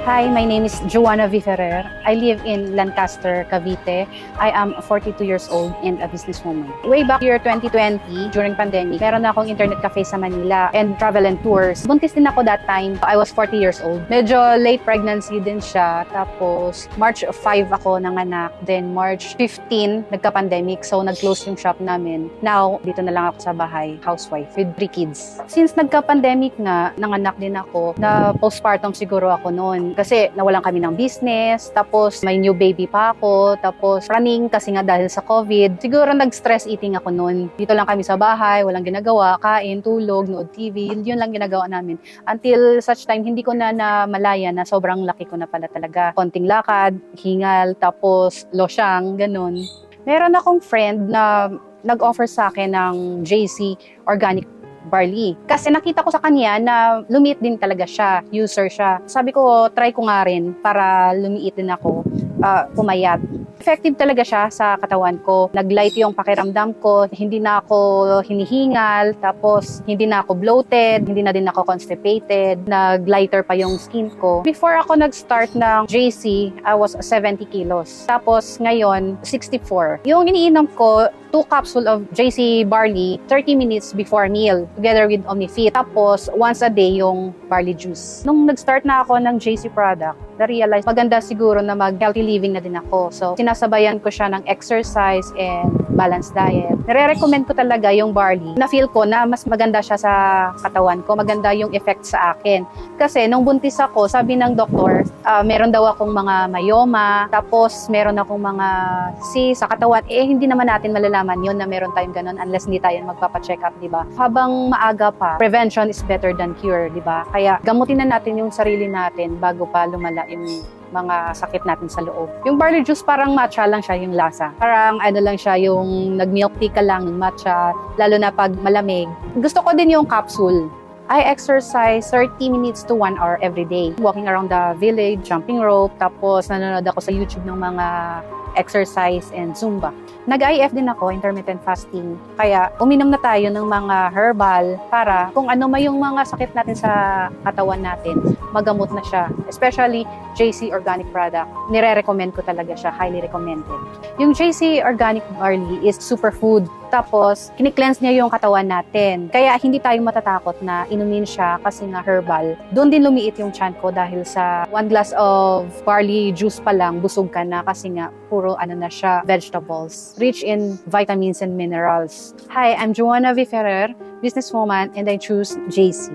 Hi, my name is Joanna V. Ferrer. I live in Lancaster, Cavite. I am 42 years old and a businesswoman. Way back year 2020, during pandemic, meron na akong internet cafe sa Manila and travel and tours. Buntis din ako that time. I was 40 years old. Medyo late pregnancy din siya. Tapos, March 5 ako nanganak. Then, March 15, nagka-pandemic. So, nag-close yung shop namin. Now, dito na lang ako sa bahay, housewife with 3 kids. Since nagka-pandemic na, nanganak din ako, na postpartum siguro ako noon. Kasi nawalan kami ng business, tapos may new baby pa ako, tapos running kasi nga dahil sa COVID. Siguro nag-stress eating ako noon. Dito lang kami sa bahay, walang ginagawa, kain, tulog, nood TV, yun lang ginagawa namin. Until such time, hindi ko na namalaya na sobrang laki ko na pala talaga. Konting lakad, hingal, tapos losyang, ganun. Meron akong friend na nag-offer sa akin ng JC Organic Barley. Kasi nakita ko sa kanya na lumiit din talaga siya, user siya. Sabi ko, try ko nga rin para lumiit din ako, pumayat. Effective talaga siya sa katawan ko. Nag-light yung pakiramdam ko, hindi na ako hinihingal, tapos hindi na ako bloated, hindi na din ako constipated, nag-lighter pa yung skin ko. Before ako nag-start ng JC, I was 70 kilos. Tapos ngayon, 64. Yung iniinom ko, 2 capsule of JC barley 30 minutes before meal together with Omnifit. Tapos once a day yung barley juice. Nung nag-start na ako ng JC product, na-realize maganda siguro na mag-healthy living na din ako. So sinasabayan ko siya ng exercise and balanced diet. Nire-recommend ko talaga yung barley. Na-feel ko na mas maganda siya sa katawan ko. Maganda yung effect sa akin. Kasi nung buntis ako, sabi ng doktor, meron daw akong mga myoma, tapos meron akong mga cysts sa katawan. Hindi naman natin malalaman yun na meron tayong ganun unless hindi tayo magpapa-check up, di ba? Habang maaga pa, prevention is better than cure, di ba? Kaya gamutin na natin yung sarili natin bago pa lumala yung mga sakit natin sa loob. Yung barley juice parang matcha lang siya yung lasa. Parang ano lang siya, yung nag-milk tea ka lang, yung matcha, lalo na pag malamig. Gusto ko din yung capsule. I exercise 30 minutes to 1 hour every day. Walking around the village, jumping rope, tapos nanonood ako sa YouTube ng mga exercise and Zumba. Nag-IF din ako, intermittent fasting. Kaya uminom na tayo ng mga herbal para kung ano may yung mga sakit natin sa katawan natin, magamot na siya. Especially JC Organic product. Nire-recommend ko talaga siya, highly recommended. Yung JC Organic Barley is superfood. Tapos, kini-cleanse niya yung katawan natin. Kaya hindi tayo matatakot na inumin siya kasi nga herbal. Doon din lumiit yung tiyan ko dahil sa 1 glass of barley juice pa lang, busog ka na kasi nga puro ano na siya, vegetables. Rich in vitamins and minerals. Hi, I'm Joanna V. Ferrer, businesswoman, and I choose JC.